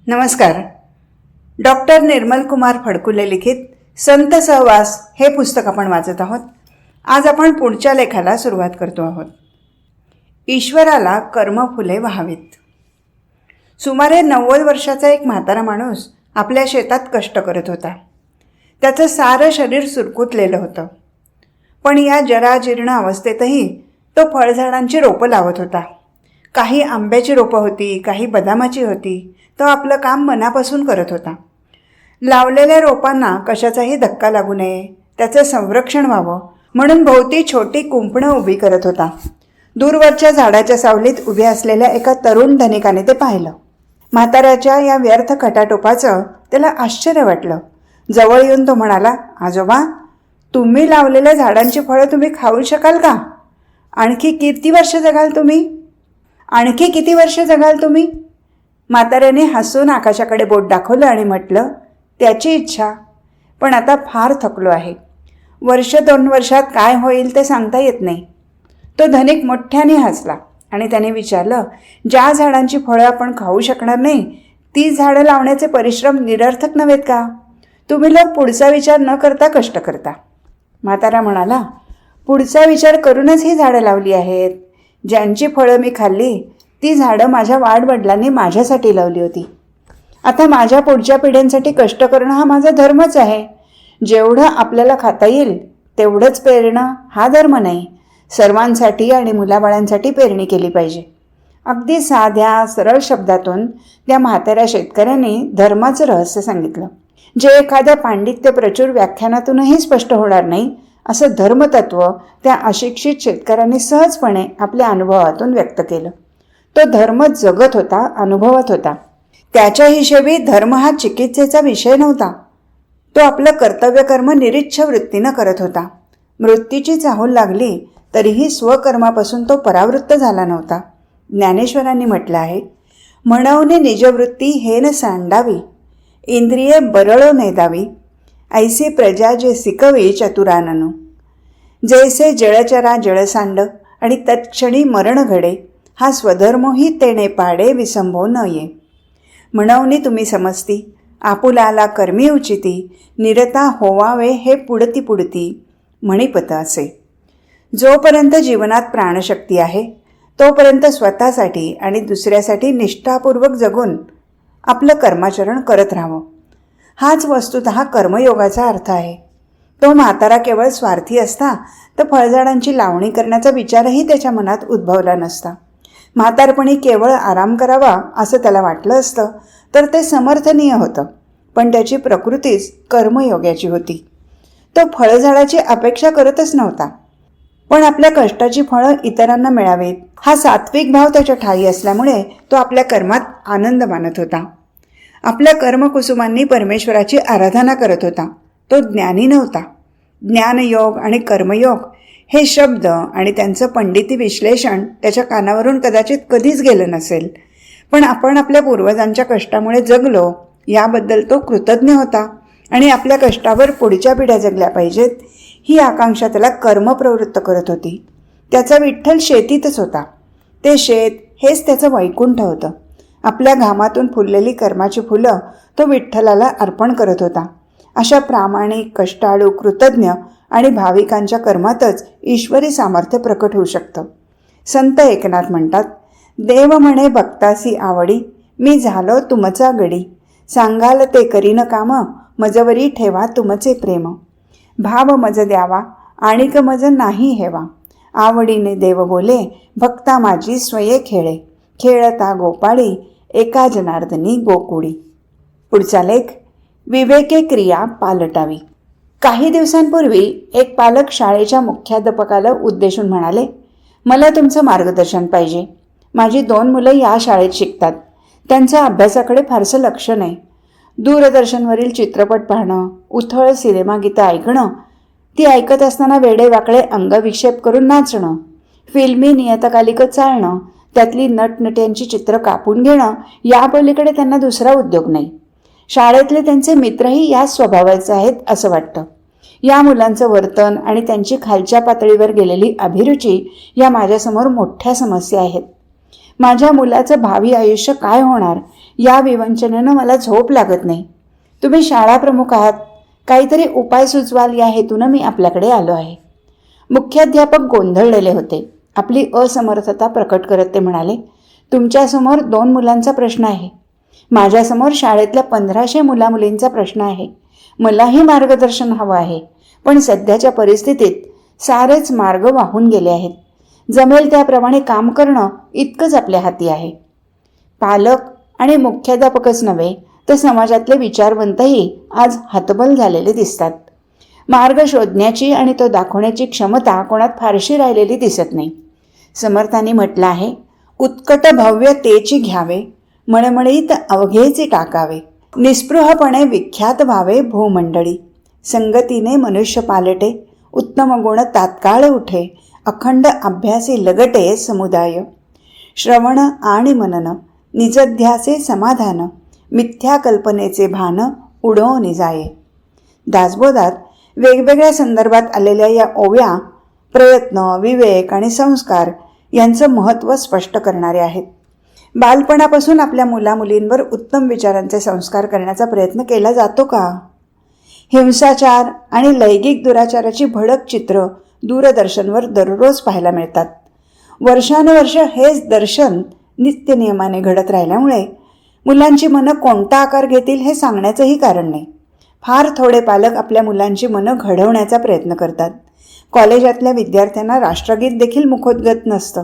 नमस्कार. डॉक्टर निर्मल कुमार फडकुले लिखित संत सहवास हे पुस्तक आपण वाचत आहोत. आज आपण पुढच्या लेखाला सुरुवात करतो आहोत. ईश्वराला कर्मफुले व्हावीत. सुमारे 90 वर्षाचा एक म्हातारा माणूस आपल्या शेतात कष्ट करत होता. त्याचं सारं शरीर सुरकुतलेलं होतं. पण या जराजीर्ण अवस्थेतही तो फळझाडांची रोपं लावत होता. काही आंब्याची रोपं होती, काही बदामाची होती. तो आपलं काम मनापासून करत होता. लावलेल्या रोपांना कशाचाही धक्का लागू नये, त्याचं संरक्षण व्हावं म्हणून भोवती छोटी कुंपणं उभी करत होता. दूरवरच्या झाडाच्या सावलीत उभ्या असलेल्या एका तरुण धनिकाने ते पाहिलं. म्हाताऱ्याच्या या व्यर्थ खटाटोपाचं त्याला आश्चर्य वाटलं. जवळ येऊन तो म्हणाला, आजोबा, तुम्ही लावलेल्या झाडांची फळं तुम्ही खाऊ शकाल का? आणखी किती वर्ष जगाल तुम्ही? म्हाताऱ्याने हसून आकाशाकडे बोट दाखवलं आणि म्हटलं, त्याची इच्छा, पण आता फार थकलो आहे. 1-2 वर्षात काय होईल ते सांगता येत नाही. तो धनिक मोठ्याने हसला आणि त्याने विचारलं, ज्या झाडांची फळं आपण खाऊ शकणार नाही ती झाडं लावण्याचे परिश्रम निरर्थक नव्हेत का? तुम्ही लोक पुढचा विचार न करता कष्ट करता. म्हातारा म्हणाला, पुढचा विचार करूनच ही झाडं लावली आहेत. ज्यांची फळं मी खाल्ली ती झाडं माझ्या वाडवडिलांनी माझ्यासाठी लावली होती. आता माझ्या पुढच्या पिढ्यांसाठी कष्ट करणं हा माझा धर्मच आहे. जेवढं आपल्याला खाता येईल तेवढंच पेरणं हा धर्म नाही. सर्वांसाठी आणि मुलाबाळांसाठी पेरणी केली पाहिजे. अगदी साध्या सरळ शब्दातून त्या म्हाताऱ्या शेतकऱ्यांनी धर्माचं रहस्य सांगितलं, जे एखाद्या पांडित्य प्रचूर व्याख्यानातूनही स्पष्ट होणार नाही असं धर्मतत्व त्या अशिक्षित शेतकऱ्यांनी सहजपणे आपल्या अनुभवातून व्यक्त केलं. तो धर्म जगत होता, अनुभवत होता. त्याच्या हिशेबी धर्म हा चिकित्सेचा विषय नव्हता. तो आपलं कर्तव्यकर्म निरीच्छ वृत्तीनं करत होता. मृत्यूची चाहूल लागली तरीही स्वकर्मापासून तो परावृत्त झाला नव्हता. ज्ञानेश्वरांनी म्हटलं आहे, म्हणवने निजवृत्ती हेन सांडावी, इंद्रिये बरळो नेदावी, ऐसे प्रजा जे सिकवी चतुराननु, जैसे जळचरा जळसांड आणि तत्क्षणी मरण घडे, हा स्वधर्मही तेणे पाडे विसंभो न ये. म्हणवनी तुम्ही समजती, आपुलाला कर्मी उचिती, निरता होवावे हे पुढती म्हणीपत असे. जोपर्यंत जीवनात प्राणशक्ती आहे तोपर्यंत स्वतःसाठी आणि दुसऱ्यासाठी निष्ठापूर्वक जगून आपलं कर्माचरण करत राहावं. हाच वस्तुतः कर्मयोगाचा अर्थ आहे. तो म्हातारा केवळ स्वार्थी असता तर फळझाडांची लावणी करण्याचा विचारही त्याच्या मनात उद्भवला नसता. म्हातारपणी केवळ आराम करावा असं त्याला वाटलं असतं तर ते समर्थनीय होतं, पण त्याची प्रकृतीच कर्मयोगाची होती. तो फळझाडाची अपेक्षा करतच नव्हता, पण आपल्या कष्टाची फळं इतरांना मिळावीत हा सात्विक भाव त्याच्या ठायी असल्यामुळे तो आपल्या कर्मात आनंद मानत होता. आपल्या कर्मकुसुमांनी परमेश्वराची आराधना करत होता. तो ज्ञानी नव्हता. ज्ञानयोग आणि कर्मयोग हे शब्द आणि त्यांचं पंडिती विश्लेषण त्याच्या कानावरून कदाचित कधीच गेलं नसेल, पण आपण आपल्या पूर्वजांच्या कष्टामुळे जगलो याबद्दल तो कृतज्ञ होता आणि आपल्या कष्टावर पुढच्या पिढ्या जगल्या पाहिजेत ही आकांक्षा त्याला कर्मप्रवृत्त करत होती. त्याचा विठ्ठल शेतीतच होता. ते शेत हेच त्याचं वैकुंठ होतं. आपल्या घामातून फुललेली कर्माची फुलं तो विठ्ठलाला अर्पण करत होता. अशा प्रामाणिक, कष्टाळू, कृतज्ञ आणि भाविकांच्या कर्मातच ईश्वरी सामर्थ्य प्रकट होऊ शकतं. संत एकनाथ म्हणतात, देव म्हणे भक्तासी आवडी, मी झालो तुमचा गडी, सांगाल ते करीन काम, मजवरी ठेवा तुमचे प्रेम, भाव मज द्यावा आणिक मज नाही हेवा, आवडीने देव बोले, भक्ता माझी स्वये खेळे, खेळता गोपाळी, एका जनार्दनी गोकुळी. पुढचा लेख, विवेके क्रिया पालटावी. काही दिवसांपूर्वी एक पालक शाळेच्या मुख्याध्यापकाला उद्देशून म्हणाले, मला तुमचं मार्गदर्शन पाहिजे. माझी 2 मुलं या शाळेत शिकतात. त्यांचं अभ्यासाकडे फारसं लक्ष नाही. दूरदर्शनवरील चित्रपट पाहणं, उथळ सिनेमागीतं ऐकणं, ती ऐकत असताना वेडेवाकडे अंगविक्षेप करून नाचणं, फिल्मी नियतकालिकं चालणं, त्यातली नटनट्यांची चित्र कापून घेणं यापलीकडे त्यांना दुसरा उद्योग नाही. शाळेतले त्यांचे मित्रही याच स्वभावाचे आहेत असं वाटतं. या मुलांचं वर्तन आणि त्यांची खालच्या पातळीवर गेलेली अभिरुची या माझ्यासमोर मोठ्या समस्या आहेत. माझ्या मुलाचं भावी आयुष्य काय होणार या विवंचनेनं मला झोप लागत नाही. तुम्ही शाळा प्रमुख आहात, काहीतरी उपाय सुचवाल या हेतूनं मी आपल्याकडे आलो आहे. मुख्याध्यापक गोंधळलेले होते. आपली असमर्थता प्रकट करत ते म्हणाले, तुमच्यासमोर 2 मुलांचा प्रश्न आहे. माझ्यासमोर शाळेतल्या 1500 मुलामुलींचा प्रश्न आहे. मलाही मार्गदर्शन हवं आहे, पण सध्याच्या परिस्थितीत सारेच मार्ग वाहून गेले आहेत. जमेल त्याप्रमाणे काम करणं इतकंच आपल्या हाती आहे. पालक आणि मुख्याध्यापकच नव्हे तर समाजातले विचारवंतही आज हतबल झालेले दिसतात. मार्ग शोधण्याची आणि तो दाखवण्याची क्षमता कोणात फारशी राहिलेली दिसत नाही. समर्थांनी म्हटलं आहे, उत्कट भव्य तेची घ्यावे, मळमळीत अवघेचे टाकावे, निस्पृहपणे विख्यात व्हावे भूमंडळी, संगतीने मनुष्य पालटे, उत्तम गुण तात्काळ उठे, अखंड अभ्यासी लगटे समुदाय, श्रवण आणि मनन, निजध्यासे समाधान, मिथ्या कल्पनेचे भान उडवून जाये. दासबोधात वेगवेगळ्या संदर्भात आलेल्या या ओव्या प्रयत्न, विवेक आणि संस्कार यांचं महत्त्व स्पष्ट करणारे आहेत. बालपणापासून आपल्या मुलामुलींवर उत्तम विचारांचे संस्कार करण्याचा प्रयत्न केला जातो का? हिंसाचार आणि लैंगिक दुराचाराची भडक चित्र दूरदर्शनवर दररोज पाहायला मिळतात. वर्षानुवर्ष हेच दर्शन नित्यनियमाने घडत राहिल्यामुळे मुलांची मनं कोणता आकार घेतील हे सांगण्याचंही कारण नाही. फार थोडे पालक आपल्या मुलांची मनं घडवण्याचा प्रयत्न करतात. कॉलेजातल्या विद्यार्थ्यांना राष्ट्रगीत देखील मुखोद्गत नसतं.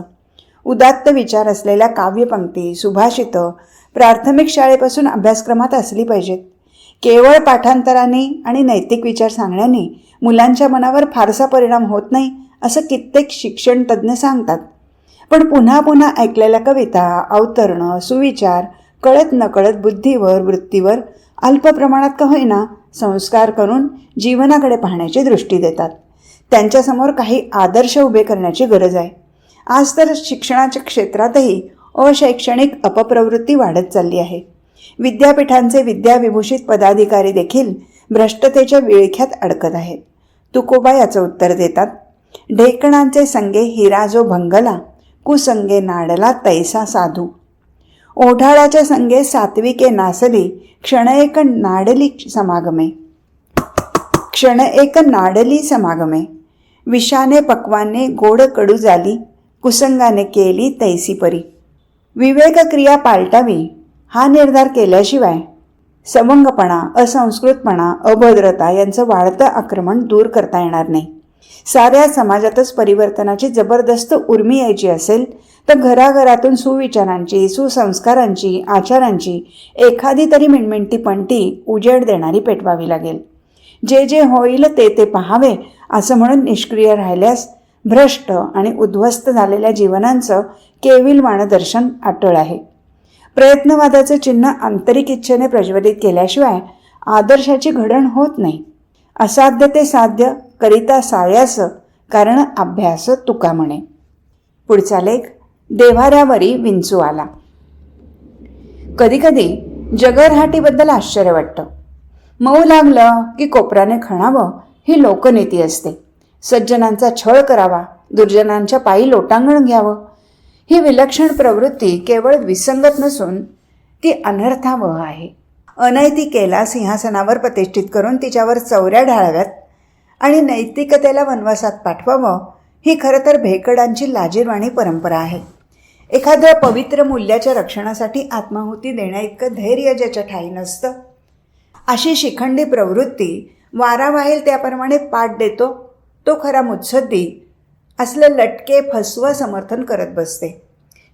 उदात्त विचार असलेल्या काव्यपंक्ती, सुभाषितं प्राथमिक शाळेपासून अभ्यासक्रमात असली पाहिजेत. केवळ पाठांतराने आणि नैतिक विचार सांगण्याने मुलांच्या मनावर फारसा परिणाम होत नाही असं कित्येक शिक्षण तज्ज्ञ सांगतात. पण पुन्हा पुन्हा ऐकलेल्या कविता, अवतरणं, सुविचार कळत नकळत बुद्धीवर, वृत्तीवर अल्प प्रमाणात का होईना संस्कार करून जीवनाकडे पाहण्याची दृष्टी देतात. त्यांच्यासमोर काही आदर्श उभे करण्याची गरज आहे. आज तर शिक्षणाच्या क्षेत्रातही अशैक्षणिक अपप्रवृत्ती वाढत चालली आहे. विद्यापीठांचे विद्याविभूषित पदाधिकारी देखील भ्रष्टतेच्या विळख्यात अडकत आहेत. तुकोबा याचं उत्तर देतात, ढेकणांचे संगे हिरा जो भंगला, कुसंगे नाडला तैसा साधू. ओढाळाच्या संगे सात्विके नासली, क्षण एक नाडली समागमे. क्षण एक नाडली समागमे, विषाने पक्वाने गोड कडू झाली, कुसंगाने केली तैसी परी. विवेक क्रिया पालटावी हा निर्धार केल्याशिवाय सवंगपणा, असंस्कृतपणा, अभद्रता यांचं वाढतं आक्रमण दूर करता येणार नाही. साऱ्या समाजातच परिवर्तनाची जबरदस्त उर्मी यायची असेल तर घराघरातून सुविचारांची, सुसंस्कारांची, आचारांची एखादी तरी मिणमिणती पंटी उजेड देणारी पेटवावी लागेल. जे जे होईल ते ते पाहावे असं म्हणून निष्क्रिय राहिल्यास भ्रष्ट आणि उद्ध्वस्त झालेल्या जीवनांचं केविल मार्गदर्शन अटळ आहे. प्रयत्नवादाचं चिन्ह आंतरिक इच्छेने प्रज्वलित केल्याशिवाय आदर्शाची घडण होत नाही. असाध्य ते साध्य करिता सायास, कारण अभ्यास तुका म्हणे. पुढचा लेख, देव्हाऱ्यावरी विंचू आला. कधीकधी जगरहाटीबद्दल आश्चर्य वाटतं. मऊ लागलं की कोपराने खणावं ही लोकनीती असते. सज्जनांचा छळ करावा, दुर्जनांच्या पायी लोटांगण घ्यावं ही विलक्षण प्रवृत्ती केवळ विसंगत नसून ती अनर्थावह आहे. अनैतिकेला सिंहासनावर प्रतिष्ठित करून तिच्यावर चौऱ्या ढाळाव्यात आणि नैतिकतेला वनवासात पाठवावं ही खरं तर भेकडांची लाजिरवाणी परंपरा आहे. एखाद्या पवित्र मूल्याच्या रक्षणासाठी आत्माहुती देण्याइतकं धैर्य ज्याच्या ठाई नसतं, अशी शिखंडी प्रवृत्ती वारा वाहेल त्याप्रमाणे पाठ देतो तो खरा मुत्सद्दी असलं लटके फसवं समर्थन करत बसते.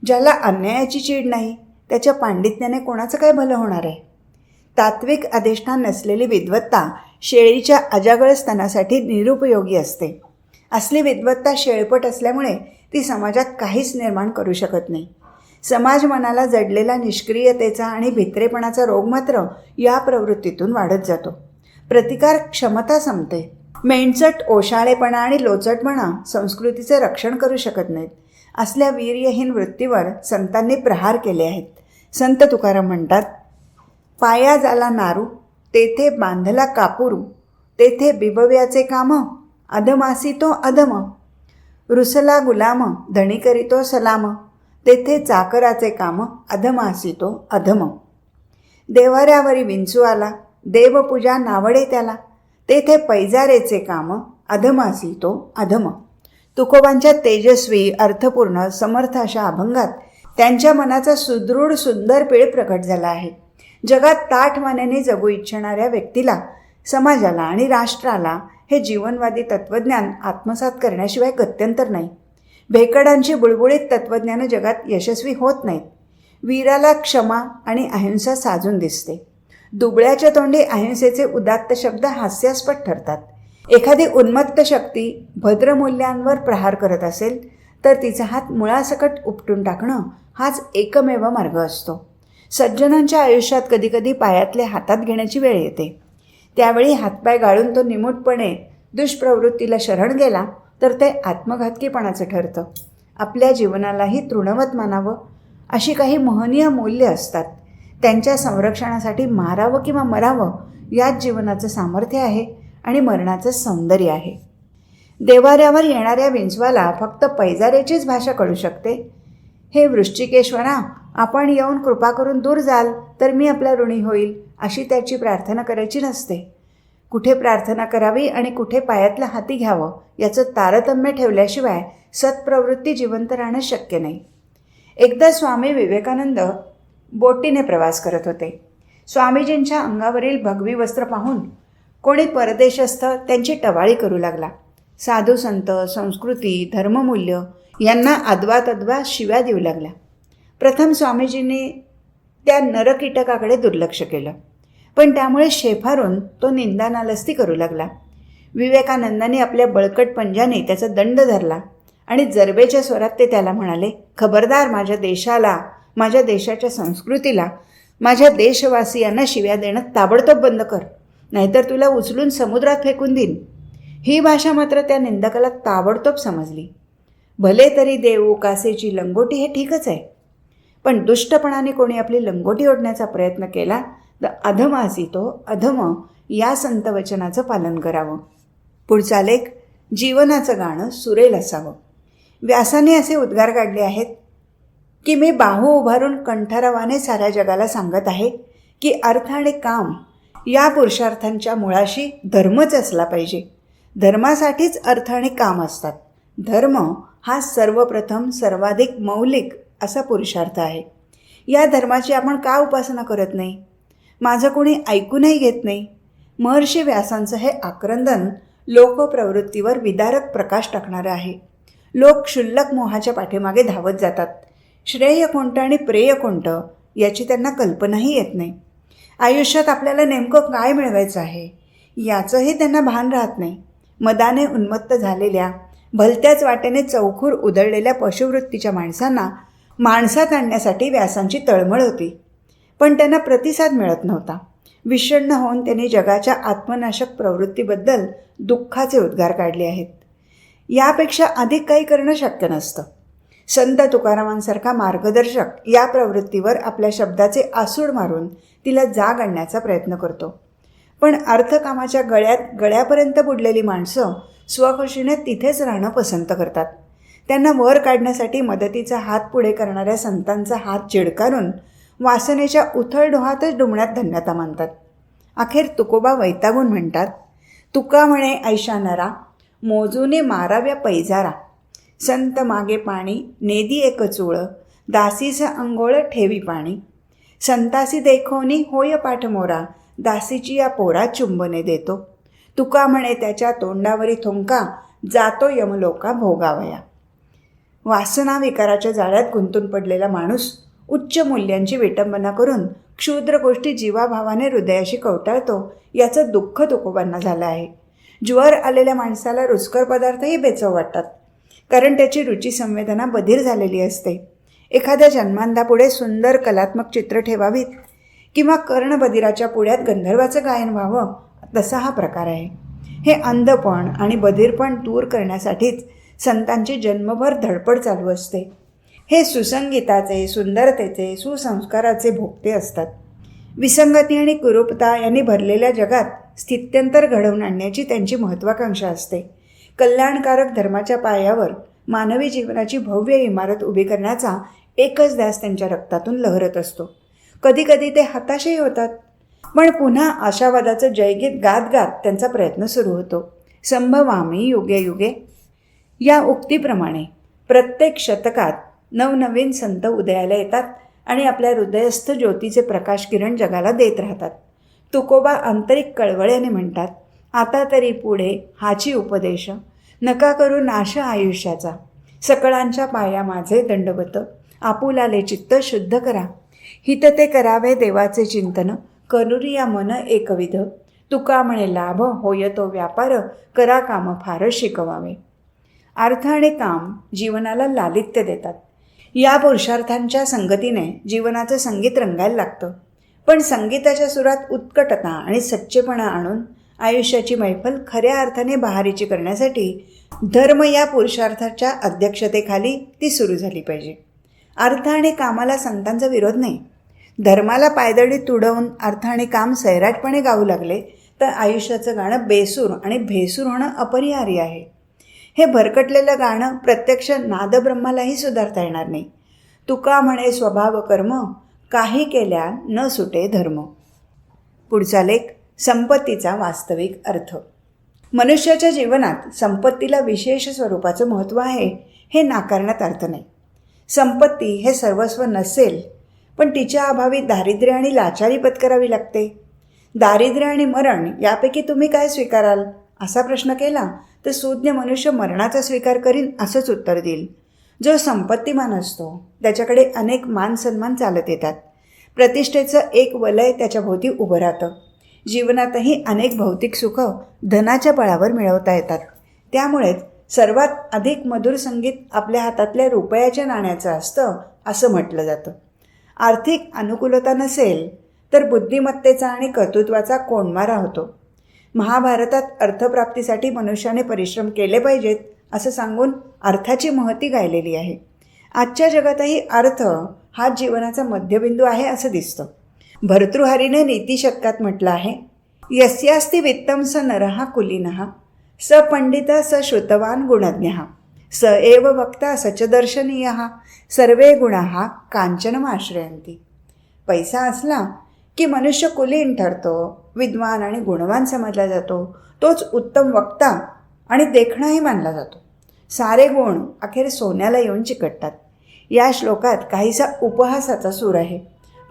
ज्याला अन्यायाची चीड नाही त्याच्या पांडित्याने कोणाचं काय भलं होणार आहे. तात्विक अधिष्ठान नसलेली विद्वत्ता शेळीच्या अजागळ स्तनासाठी निरुपयोगी असते. असली विद्वत्ता शेळपट असल्यामुळे ती समाजात काहीच निर्माण करू शकत नाही. समाज मनाला जडलेला निष्क्रियतेचा आणि भित्रेपणाचा रोग मात्र या प्रवृत्तीतून वाढत जातो. प्रतिकार क्षमता संपते. मेंढचट ओशाळेपणा आणि लोचटपणा संस्कृतीचे रक्षण करू शकत नाहीत. असल्या वीर्यहीन वृत्तीवर संतांनी प्रहार केले आहेत. संत तुकाराम म्हणतात, पाया झाला नारू तेथे बांधला कापुरू, तेथे बिबव्याचे काम अधमासी तो अधम, रुसला गुलाम धणी करीतो सलाम, तेथे चाकराचे काम अधमासी तो अधम. देवाऱ्यावरी विंचू आला, देवपूजा नावडे त्याला, तेथे पैजारेचे काम, अधमासी तो अधम. तुकोबांच्या तेजस्वी, अर्थपूर्ण, समर्थ अशा अभंगात त्यांच्या मनाचा सुदृढ सुंदर पेळ प्रकट झाला आहे. जगात ताठ मानेने जगू इच्छिणाऱ्या व्यक्तीला, समाजाला आणि राष्ट्राला हे जीवनवादी तत्त्वज्ञान आत्मसात करण्याशिवाय गत्यंतर नाही. भेकडांची बुळबुळीत तत्त्वज्ञानं जगात यशस्वी होत नाहीत. वीराला क्षमा आणि अहिंसा साजून दिसते. दुबळ्याच्या तोंडी अहिंसेचे उदात्त शब्द हास्यास्पद ठरतात. एखादी उन्मत्त शक्ती भद्रमूल्यांवर प्रहार करत असेल तर तिचा हात मुळासकट उपटून टाकणं हाच एकमेव मार्ग असतो. सज्जनांच्या आयुष्यात कधीकधी पायातले हातात घेण्याची वेळ येते. त्यावेळी हातपाय गाळून तो निमूटपणे दुष्प्रवृत्तीला शरण गेला तर ते आत्मघातकीपणाचं ठरतं. आपल्या जीवनालाही तृणवत मानावं अशी काही महनीय मूल्य असतात. त्यांच्या संरक्षणासाठी मारावं किंवा मरावं याच जीवनाचं सामर्थ्य आहे आणि मरणाचं सौंदर्य आहे. देवाऱ्यावर येणाऱ्या विंचवाला फक्त पैजाऱ्याचीच भाषा कळू शकते. हे वृश्चिकेश्वरा, आपण येऊन कृपा करून दूर जाल तर मी आपला ऋणी होईल अशी त्याची प्रार्थना करायची नसते. कुठे प्रार्थना करावी आणि कुठे पायातलं हाती घ्यावं याचं तारतम्य ठेवल्याशिवाय सत्प्रवृत्ती जिवंत राहणं शक्य नाही. एकदा स्वामी विवेकानंद बोटीने प्रवास करत होते. स्वामीजींच्या अंगावरील भगवी वस्त्र पाहून कोणी परदेशस्थ त्यांची टवाळी करू लागला. साधू संत, संस्कृती, धर्ममूल्य यांना अद्वा शिव्या देऊ लागल्या. प्रथम स्वामीजींनी त्या नरकीटकाकडे दुर्लक्ष केलं, पण त्यामुळे शेफारून तो निंदानालस्ती करू लागला. विवेकानंदांनी आपल्या बळकट पंजाने त्याचा दंड धरला आणि जरबेच्या स्वरात ते त्याला म्हणाले, खबरदार, माझ्या देशाला, माझ्या देशाच्या संस्कृतीला, माझ्या देशवासियांना शिव्या देणं ताबडतोब बंद कर, नाहीतर तुला उचलून समुद्रात फेकून देईन. ही भाषा मात्र त्या निंदकाला ताबडतोब समजली. भले तरी देऊ कासेची लंगोटी हे ठीकच आहे, पण दुष्टपणाने कोणी आपली लंगोटी ओढण्याचा प्रयत्न केला तर अधमासी तो अधम या संतवचनाचं पालन करावं. पुढचा लेख, जीवनाचं गाणं सुरेल असावं. व्यासाने असे उद्गार काढले आहेत की मी बाहू उभारून कंठरावाने साऱ्या जगाला सांगत आहे की अर्थ आणि काम या पुरुषार्थांच्या मुळाशी धर्मच असला पाहिजे. धर्मासाठीच अर्थ आणि काम असतात. धर्म हा सर्वप्रथम सर्वाधिक मौलिक असा पुरुषार्थ आहे. या धर्माची आपण का उपासना करत नाही? माझं कोणी ऐकूनही घेत नाही. महर्षी व्यासांचं हे आक्रंदन लोकप्रवृत्तीवर विदारक प्रकाश टाकणारं आहे. लोक क्षुल्लक मोहाच्या पाठीमागे धावत जातात. श्रेय कोणतं आणि प्रेय कोणतं याची त्यांना कल्पनाही येत नाही. आयुष्यात आपल्याला नेमकं काय मिळवायचं आहे याचंही त्यांना भान राहत नाही. मदाने उन्मत्त झालेल्या, भलत्याच वाटेने चौखूर उधळलेल्या पशुवृत्तीच्या माणसांना माणसात आणण्यासाठी व्यासांची तळमळ होती, पण त्यांना प्रतिसाद मिळत नव्हता. विषण्ण होऊन त्यांनी जगाच्या आत्मनाशक प्रवृत्तीबद्दल दुःखाचे उद्गार काढले आहेत. यापेक्षा अधिक काही करणं शक्य नसतं. संत तुकारामांसारखा मार्गदर्शक या प्रवृत्तीवर आपल्या शब्दाचे आसूड मारून तिला जाग आणण्याचा प्रयत्न करतो. पण अर्थकामाच्या गळ्यापर्यंत बुडलेली माणसं स्वखुशीने तिथेच राहणं पसंत करतात. त्यांना वर काढण्यासाठी मदतीचा हात पुढे करणाऱ्या संतांचा हात चिडकारून वासनेच्या उथळडोहातच डुंबण्यात धन्यता मानतात. अखेर तुकोबा वैतागून म्हणतात, तुका म्हणे ऐशा नरा, मोजूने माराव्या पैजारा. संत मागे पाणी, नेदी एक चूळ, दासीस अंघोळ ठेवी पाणी. संतासी देखोनी होय पाठमोरा, दासीची या पोरा चुंबने देतो. तुका म्हणे त्याच्या तोंडावरी थुंका, जातो यमलोका भोगावया. वासना विकाराच्या जाळ्यात गुंतून पडलेला माणूस उच्च मूल्यांची विटंबना करून क्षुद्र गोष्टी जीवाभावाने हृदयाशी कवटाळतो याचं दुःख तुकोबांना झालं आहे. ज्वर आलेल्या माणसाला रुचकर पदार्थही बेचव वाटतात, कारण त्याची रुची संवेदना बधीर झालेली असते. एखाद्या जन्मांधापुढे सुंदर कलात्मक चित्र ठेवावीत किंवा कर्णबधिराच्या पुढ्यात गंधर्वाचं गायन व्हावं, तसा हा प्रकार आहे. हे अंधपण आणि बधिरपण दूर करण्यासाठीच संतांची जन्मभर धडपड चालू असते. हे सुसंगीताचे, सुंदरतेचे, सुसंस्काराचे भोगते असतात. विसंगती आणि कुरूपता यांनी भरलेल्या जगात स्थित्यंतर घडवून आणण्याची त्यांची महत्त्वाकांक्षा असते. कल्याणकारक धर्माच्या पायावर मानवी जीवनाची भव्य इमारत उभी करण्याचा एकच ध्यास त्यांच्या रक्तातून लहरत असतो. कधी कधी ते हताशही होतात. पण पुन्हा आशावादाचं जयगीत गात गात त्यांचा प्रयत्न सुरू होतो. संभवामी युगे युगे या उक्तीप्रमाणे प्रत्येक शतकात नवनवीन संत उदयाला येतात आणि आपल्या हृदयस्थ ज्योतीचे प्रकाश किरण जगाला देत राहतात. तुकोबा आंतरिक कळवळ्याने म्हणतात, आता तरी पुढे हाची उपदेश, नका करू नाश आयुष्याचा, सकळांच्या पाया माझे दंडवत, आपुलाले चित्त शुद्ध करा, हित ते करावे देवाचे चिंतन, करुरिया मन एकविध, तुका म्हणे लाभ होय तो व्यापार, करा काम फार शिकवावे. अर्थ आणि काम जीवनाला लालित्य देतात. या पुरुषार्थांच्या संगतीने जीवनाचं संगीत रंगायला लागतं. पण संगीताच्या सुरात उत्कटता आणि सच्चेपणा आणून आयुष्याची मैफल खऱ्या अर्थाने बहारीची करण्यासाठी धर्म या पुरुषार्थाच्या अध्यक्षतेखाली ती सुरू झाली पाहिजे. अर्थ आणि कामाला संतांचा विरोध नाही. धर्माला पायदळी तुडवून अर्थ आणि काम सैराटपणे गाऊ लागले तर आयुष्याचं गाणं बेसूर आणि भेसूर होणं अपरिहार्य आहे. हे भरकटलेलं गाणं प्रत्यक्ष नादब्रह्मालाही सुधारता येणार नाही. तुका म्हणे स्वभाव कर्म, काही केल्या न सुटे धर्म. पुढचा लेख, संपत्तीचा वास्तविक अर्थ. मनुष्याच्या जीवनात संपत्तीला विशेष स्वरूपाचं महत्त्व आहे हे नाकारण्यात अर्थ नाही. संपत्ती हे सर्वस्व नसेल, पण तिच्या अभावी दारिद्र्य आणि लाचारी पत्करावी लागते. दारिद्र्य आणि मरण यापैकी तुम्ही काय स्वीकाराल असा प्रश्न केला तर सुज्ञ मनुष्य मरणाचा स्वीकार करीन असंच उत्तर देईल. जो संपत्तिमान असतो त्याच्याकडे अनेक मान सन्मान चालत येतात. प्रतिष्ठेचं एक वलय त्याच्या भोवती उभं राहतं. जीवनातही अनेक भौतिक सुखं धनाच्या बळावर मिळवता येतात. त्यामुळेच सर्वात अधिक मधुर संगीत आपल्या हातातल्या रुपयाच्या नाण्याचं असतं असं म्हटलं जातं. आर्थिक अनुकूलता नसेल तर बुद्धिमत्तेचा आणि कर्तृत्वाचा कोंडमारा होतो. महाभारतात अर्थप्राप्तीसाठी मनुष्याने परिश्रम केले पाहिजेत असं सांगून अर्थाची महती गायलेली आहे. आजच्या जगातही अर्थ हा जीवनाचा मध्यबिंदू आहे असं दिसतं. भर्तृहरीने नीतिशतकात म्हटलं आहे, यस्यास्ति वित्तम स नरः कुलीनः, स पंडित स श्रुतवान गुणज्ञः, स एव वक्ता सच दर्शनीयः, सर्वे गुणाः कांचनमाश्रयन्ति. पैसा असला की मनुष्य कुलीन ठरतो, विद्वान आणि गुणवान समजला जातो. तोच उत्तम वक्ता आणि देखणाही मानला जातो. सारे गुण अखेर सोन्याला येऊन चिकटतात. या श्लोकात काहीसा उपहासाचा सूर आहे,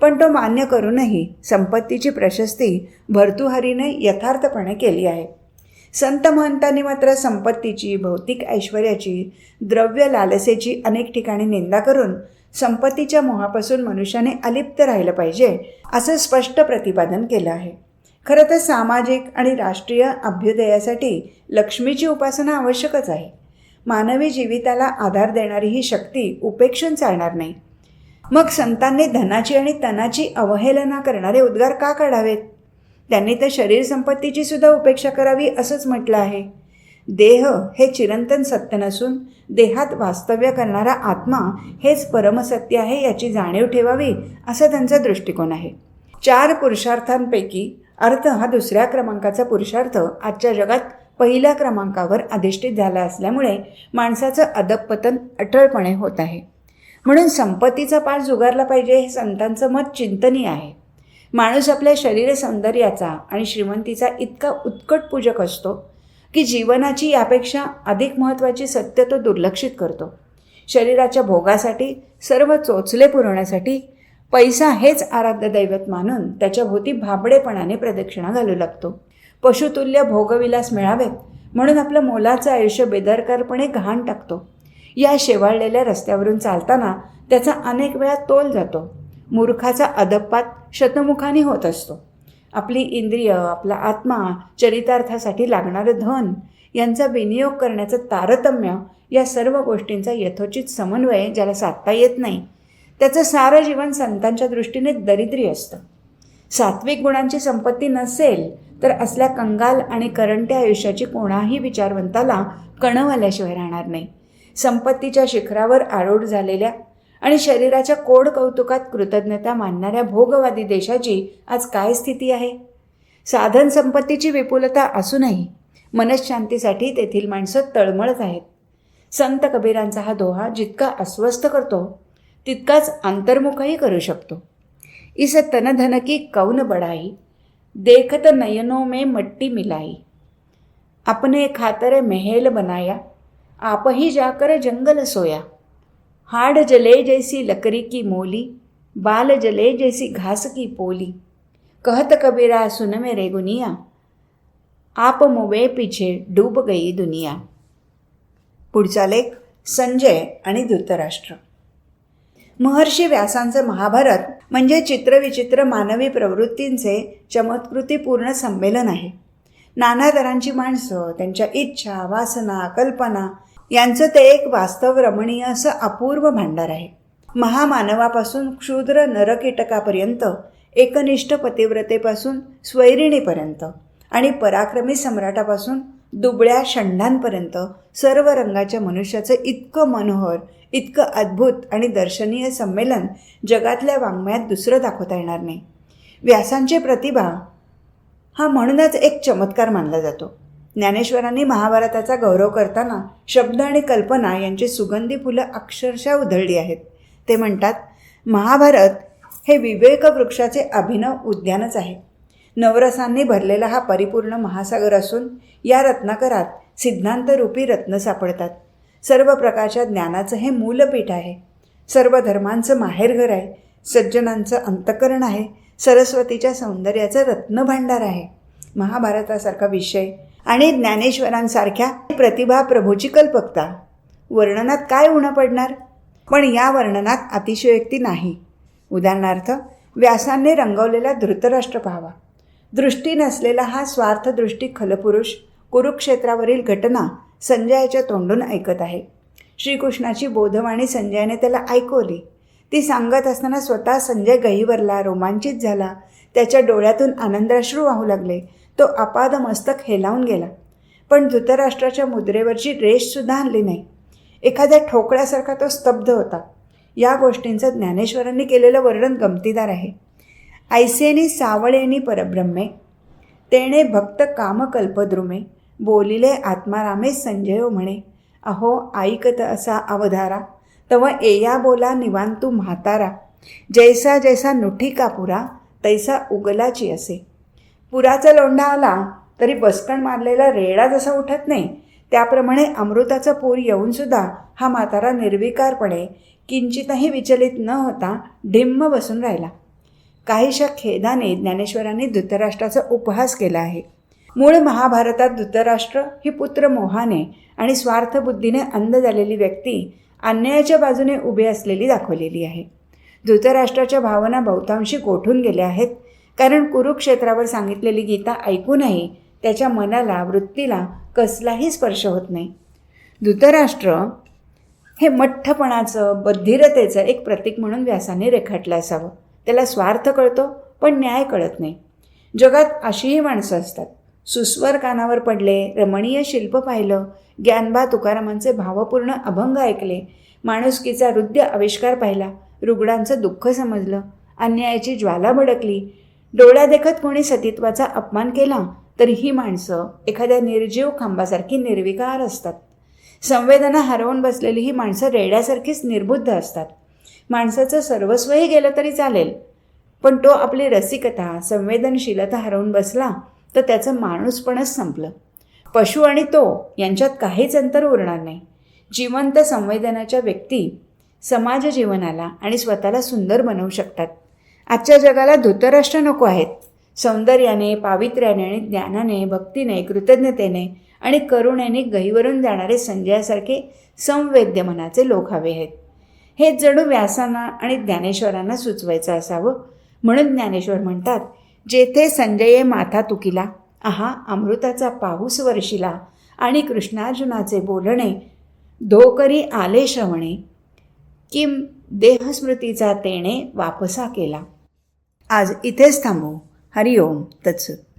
पण तो मान्य करूनही संपत्तीची प्रशस्ती भर्तृहरीने यथार्थपणे केली आहे. संत महंतांनी मात्र संपत्तीची, भौतिक ऐश्वर्याची, द्रव्य लालसेची अनेक ठिकाणी निंदा करून संपत्तीच्या मोहापासून मनुष्याने अलिप्त राहिलं पाहिजे असं स्पष्ट प्रतिपादन केलं आहे. खरं तर सामाजिक आणि राष्ट्रीय अभ्युदयासाठी लक्ष्मीची उपासना आवश्यकच आहे. मानवी जीविताला आधार देणारी ही शक्ती उपेक्षून चालणार नाही. मग संतांनी धनाची आणि तनाची अवहेलना करणारे उद्गार का काढावेत? त्यांनी तर शरीर संपत्तीची सुद्धा उपेक्षा करावी असंच म्हटलं आहे. देह हे चिरंतन सत्य नसून देहात वास्तव्य करणारा आत्मा हेच परमसत्य आहे याची जाणीव ठेवावी असा त्यांचा दृष्टिकोन आहे. 4 पुरुषार्थांपैकी अर्थ हा दुसऱ्या क्रमांकाचा पुरुषार्थ आजच्या जगात पहिल्या क्रमांकावर अधिष्ठित झाला असल्यामुळे माणसाचं अधःपतन अटळपणे होत आहे. म्हणून संपत्तीचा पाठ जुगारला पाहिजे हे संतांचं मत चिंतनीय आहे. माणूस आपल्या शरीर सौंदर्याचा आणि श्रीमंतीचा इतका उत्कट पूजक असतो की जीवनाची यापेक्षा अधिक महत्त्वाची सत्य तो दुर्लक्षित करतो. शरीराच्या भोगासाठी, सर्व चोचले पुरवण्यासाठी पैसा हेच आराध्य दैवत मानून त्याच्या भोवती भाबडेपणाने प्रदक्षिणा घालू लागतो. पशुतुल्य भोगविलास मिळावेत म्हणून आपलं मोलाचं आयुष्य बेदरकारपणे गहाण टाकतो. या शेवाळलेल्या रस्त्यावरून चालताना त्याचा अनेक वेळा तोल जातो. मूर्खाचा अधपात शतमुखाने होत असतो. आपली इंद्रिय, आपला आत्मा, चरितार्थासाठी लागणारं धन यांचा विनियोग करण्याचं तारतम्य, या सर्व गोष्टींचा यथोचित समन्वय ज्याला साधता येत नाही त्याचं सारं जीवन संतांच्या दृष्टीने दरिद्री असतं. सात्विक गुणांची संपत्ती नसेल तर असल्या कंगाल आणि करंट्या आयुष्याची कोणाही विचारवंताला कणव आल्याशिवाय राहणार नाही. संपत्तीच्या शिखरावर आरूढ झालेल्या आणि शरीराच्या कोड कौतुकात कृतज्ञता मानणाऱ्या भोगवादी देशाची आज काय स्थिती आहे? साधन संपत्तीची विपुलता असूनही मनःशांतीसाठी तेथील माणसं तळमळत आहेत. संत कबीरांचा हा दोहा जितका अस्वस्थ करतो तितकाच अंतर्मुखही करू शकतो. इस तन धन की कौन बड़ाई, देखत नयनों में मट्टी मिलाई। अपने खातर महल बनाया, आप ही जाकर जंगल सोया। हाड़ जले जैसी लकड़ी की मोली, बाल जले जैसी घास की पोली। कहत कबीरा सुन मेरे गुनिया, आप मुवे पीछे डूब गई दुनिया. पुढचा लेख संजय आणि धृतराष्ट्र. महर्षी व्यासांचं महाभारत म्हणजे चित्रविचित्र मानवी प्रवृत्तींचे चमत्कृतीपूर्ण संमेलन आहे. नाना तऱ्हांची माणसं, त्यांच्या इच्छा, वासना, कल्पना यांचं ते एक वास्तव रमणीय असं अपूर्व भांडार आहे. महामानवापासून क्षुद्र नरकीटकापर्यंत, एकनिष्ठ पतिव्रतेपासून स्वैरिणीपर्यंत आणि पराक्रमी सम्राटापासून दुबळ्या षंडांपर्यंत सर्व रंगाच्या मनुष्याचं इतकं मनोहर, इतकं अद्भुत आणि दर्शनीय संमेलन जगातल्या वाङ्मयात दुसरं दाखवता येणार नाही. व्यासांची प्रतिभा हा म्हणूनच एक चमत्कार मानला जातो. ज्ञानेश्वरांनी महाभारताचा गौरव करताना शब्द आणि कल्पना यांची सुगंधी फुलं अक्षरशः उधळली आहेत. ते म्हणतात, महाभारत हे विवेक वृक्षाचे अभिनव उद्यानच आहे. नवरसांनी भरलेला हा परिपूर्ण महासागर असून या रत्नाकरात सिद्धांतरूपी रत्न सापडतात. सर्व प्रकारच्या ज्ञानाचं हे मूलपीठ आहे. सर्व धर्मांचं माहेरघर आहे. सज्जनांचं अंतःकरण आहे. सरस्वतीच्या सौंदर्याचं रत्नभांडार आहे. महाभारतासारखा विषय आणि ज्ञानेश्वरांसारख्या प्रतिभा प्रभूची कल्पकता, वर्णनात काय उणं पडणार? पण या वर्णनात अतिशयोक्ती नाही. उदाहरणार्थ, व्यासांनी रंगवलेला धृतराष्ट्र पाहावा. दृष्टी नसलेला हा स्वार्थदृष्टी खलपुरुष कुरुक्षेत्रावरील घटना संजयाच्या तोंडून ऐकत आहे. श्रीकृष्णाची बोधवाणी संजयाने त्याला ऐकवली. ती सांगत असताना स्वतः संजय गहिवरला, रोमांचित झाला. त्याच्या डोळ्यातून आनंदाश्रू वाहू लागले. तो अपाद मस्तक हेलावून गेला. पण धृतराष्ट्राच्या मुद्रेवरची रेषसुद्धा आणली नाही. एखाद्या ठोकळ्यासारखा तो स्तब्ध होता. या गोष्टींचं ज्ञानेश्वरांनी केलेलं वर्णन गमतीदार आहे. ऐसेनी सावळेनी परब्रह्मे, तेणे भक्त कामकल्पद्रुमे, बोलिले आत्मारामे संजयो म्हणे. अहो ऐकत असा अवधारा, तव एया बोला निवांतू म्हातारा. जैसा जैसा नुठी कापुरा, तैसा उगलाची असे. पुराचा लोंढा आला तरी बसकण मारलेला रेडा जसा उठत नाही, त्याप्रमाणे अमृताचा पूर येऊनसुद्धा हा म्हातारा निर्विकारपणे, किंचितही विचलित न होता ढिम्म बसून राहिला. काहीशा खेदाने ज्ञानेश्वरांनी धृतराष्ट्राचा उपहास केला आहे. मूळ महाभारतात धृतराष्ट्र ही पुत्रमोहाने आणि स्वार्थबुद्धीने अंध झालेली व्यक्ती अन्यायाच्या बाजूने उभे असलेली दाखवलेली आहे. धृतराष्ट्राच्या भावना बहुतांशी गोठून गेल्या आहेत, कारण कुरुक्षेत्रावर सांगितलेली गीता ऐकूनही त्याच्या मनाला, वृत्तीला कसलाही स्पर्श होत नाही. धृतराष्ट्र हे मठ्ठपणाचं, बधिरतेचं एक प्रतीक म्हणून व्यासाने रेखाटलं असावं. त्याला स्वार्थ कळतो पण न्याय कळत नाही. जगात अशीही माणसं असतात. सुस्वर कानावर पडले, रमणीय शिल्प पाहिलं, ज्ञानबा तुकारामांचे भावपूर्ण अभंग ऐकले, माणुसकीचा हृद्य आविष्कार पाहिला, रुग्णांचं दुःख समजलं, अन्यायाची ज्वाला भडकली, डोळ्यादेखत कोणी सतीत्वाचा अपमान केला तरी ही माणसं एखाद्या निर्जीव खांबासारखी निर्विकार असतात. संवेदना हरवून बसलेली ही माणसं रेड्यासारखीच निर्बुद्ध असतात. माणसाचं सर्वस्वही गेलं तरी चालेल, पण तो आपली रसिकता, संवेदनशीलता हरवून बसला तर त्याचं माणूसपणच संपलं. पशु आणि तो यांच्यात काहीच अंतर उरणार नाही. जिवंत संवेदनाच्या व्यक्ती समाज जीवनाला आणि स्वतःला सुंदर बनवू शकतात. आजच्या जगाला धृतराष्ट्र नको आहेत. सौंदर्याने, पावित्र्याने आणि ज्ञानाने, भक्तीने, कृतज्ञतेने आणि करुणेने गहिवरून जाणारे संजयासारखे संवेद्य मनाचे लोक हवे आहेत. हे जणू व्यासांना आणि ज्ञानेश्वरांना सुचवायचं असावं. म्हणून ज्ञानेश्वर म्हणतात, जेथे संजये माथा तुकिला, आहा अमृताचा पाऊस वर्षिला, आणि कृष्णार्जुनाचे बोलणे धोकरी आले श्रवणे, किम देहस्मृतीचा तेणे वापसा केला. आज इथेच थांबू. हरिओम तत्सत.